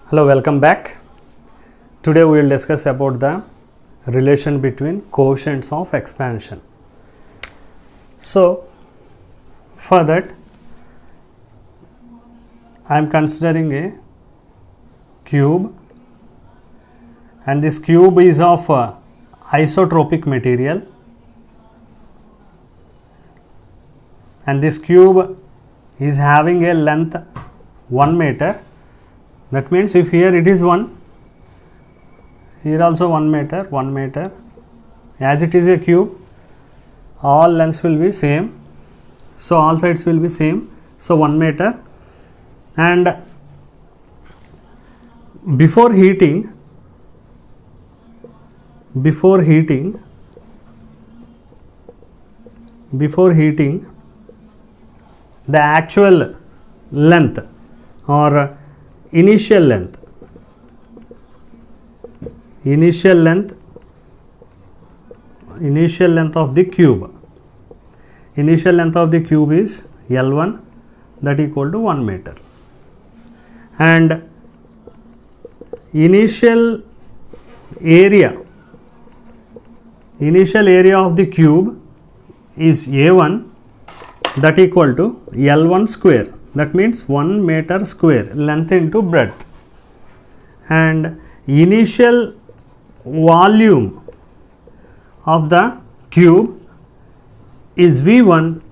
Hello, welcome back. Today we will discuss about the relation between coefficients of expansion. So for that I am considering a cube, and this cube is of isotropic material, and this cube is having a length 1 meter. That means if here it is 1, here also 1 meter, as it is a cube, all lengths will be same, so all sides will be same, so 1 meter. And before heating the actual length or initial length of the cube is L1, that equal to 1 meter, and initial area of the cube is A1, that equal to L1 square, that means 1 meter square, length into breadth, and initial volume of the cube is V1,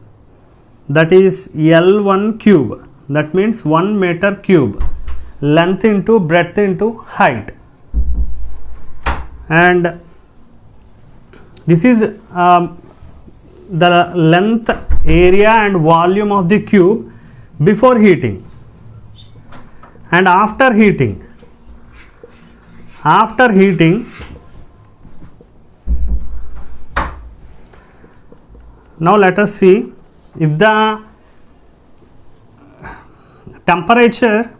that is L1 cube, that means 1 meter cube, length into breadth into height. And this is the length, area and volume of the cube before heating. And after heating, now let us see if the temperature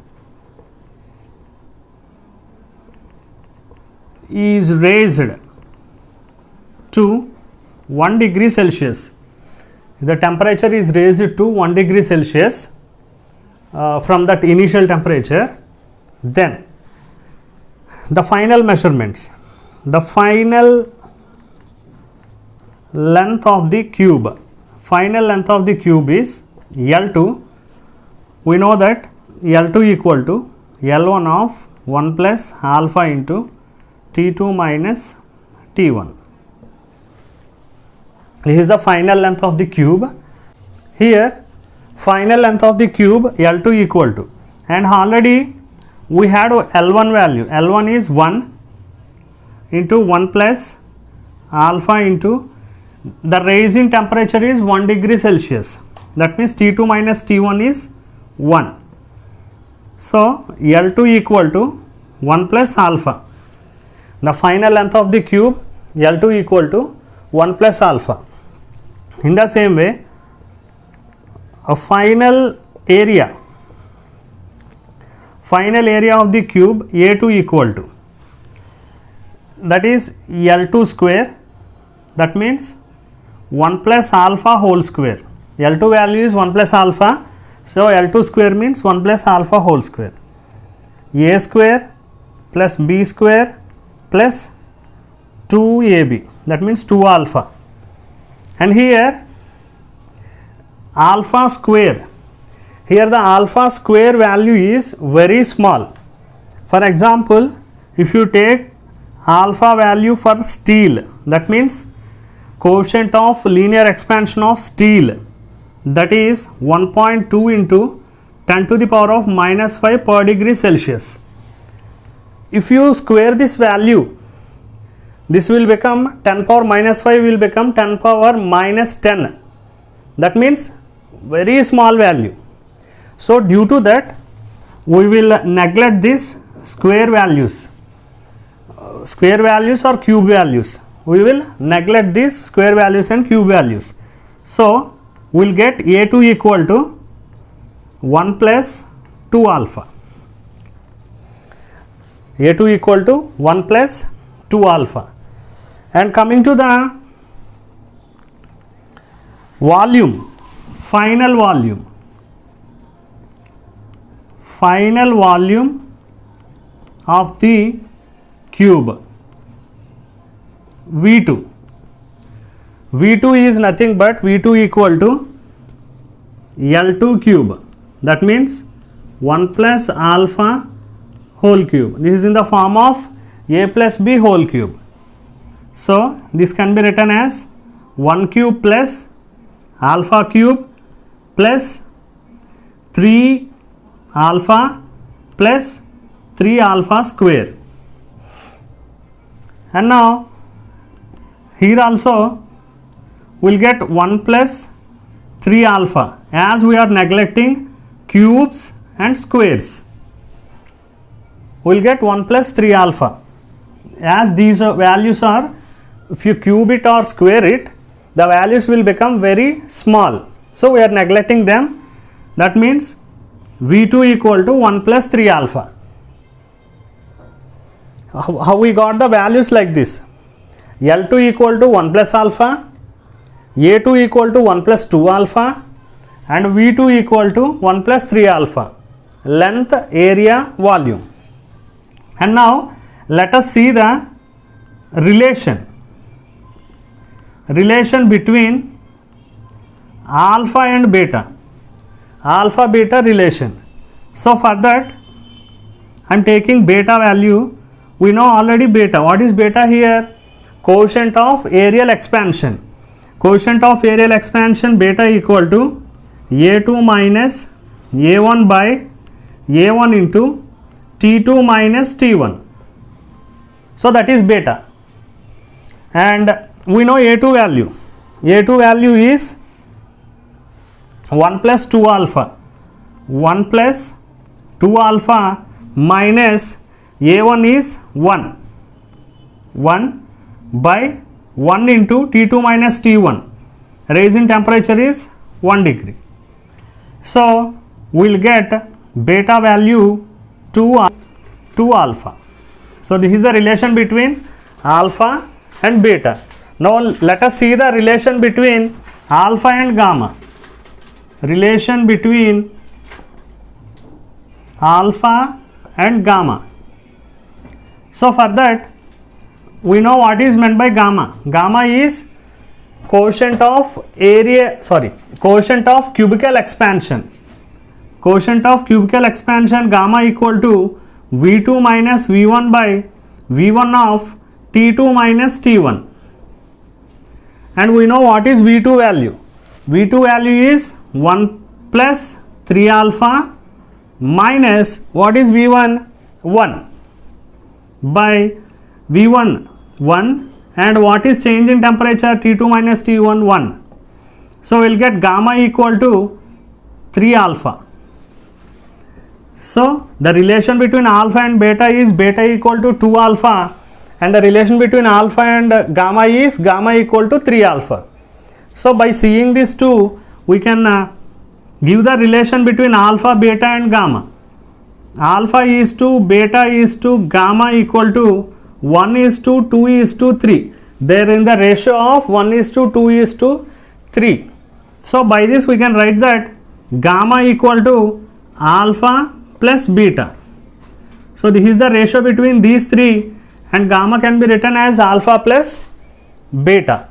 is raised to 1 degree Celsius. The temperature is raised to 1 degree Celsius from that initial temperature, then the final measurements, the final length of the cube is L2. We know that L2 equal to L1 of 1 plus alpha into T2 minus T1. This is the final length of the cube. Here final length of the cube L2 equal to, and already we had L1 value. L1 is 1 into 1 plus alpha into the raising temperature is 1 degree Celsius. That means T2 minus T1 is 1. So L2 equal to 1 plus alpha. The final length of the cube L2 equal to 1 plus alpha. In the same way, a final area of the cube A2 equal to, that is L2 square, that means 1 plus alpha whole square. L2 value is 1 plus alpha, so L2 square means 1 plus alpha whole square. A square plus B square plus 2AB, that means 2 alpha. And here alpha square, here the alpha square value is very small. For example, if you take alpha value for steel, that means coefficient of linear expansion of steel, that is 1.2 into 10 to the power of minus 5 per degree Celsius. If you square this value, this will become 10 power minus 5 will become 10 power minus 10. That means very small value. So due to that we will neglect this square values or cube values. We will neglect these square values and cube values. So we will get A2 equal to 1 plus 2 alpha. A2 equal to 1 plus 2 alpha. And coming to the volume, final volume of the cube V2. V2 is nothing but V2 equal to L2 cube. That means 1 plus alpha whole cube. This is in the form of a plus b whole cube. So this can be written as 1 cube plus alpha cube plus 3 alpha plus 3 alpha square. And now here also we'll get 1 plus 3 alpha, as we are neglecting cubes and squares. We'll get 1 plus 3 alpha, as these values are, if you cube it or square it, the values will become very small. So we are neglecting them. That means V2 equal to 1 plus 3 alpha. How we got the values like this? L2 equal to 1 plus alpha, A2 equal to 1 plus 2 alpha, and V2 equal to 1 plus 3 alpha. Length, area, volume. And now let us see the relation between alpha and beta, alpha beta relation. So for that I am taking beta value. We know already beta. What is beta here? Quotient of areal expansion. Quotient of areal expansion, beta equal to A2 minus A1 by A1 into T2 minus T1. So that is beta. And we know A2 value. A2 value is 1 plus 2 alpha. 1 plus 2 alpha minus A1 is 1. 1 by 1 into T2 minus T1. Rise in temperature is 1 degree. So we'll get beta value 2 alpha. So this is the relation between alpha and beta. Now let us see the relation between alpha and gamma. Relation between alpha and gamma. So for that we know what is meant by gamma. Gamma is quotient of quotient of cubical expansion. Quotient of cubical expansion, gamma equal to V2 minus V1 by V1 of T2 minus T1. And we know what is V2 value. V2 value is 1 plus 3 alpha minus what is V1? 1 by V1 1, and what is change in temperature? T2 minus T1 1. So we'll get gamma equal to 3 alpha. So the relation between alpha and beta is beta equal to 2 alpha, and the relation between alpha and gamma is gamma equal to 3 alpha. So by seeing these two, we can give the relation between alpha, beta and gamma. Alpha is to beta is to gamma equal to 1 is to 2 is to 3. They are in the ratio of 1 is to 2 is to 3. So by this we can write that gamma equal to alpha plus beta. So this is the ratio between these three, and gamma can be written as alpha plus beta.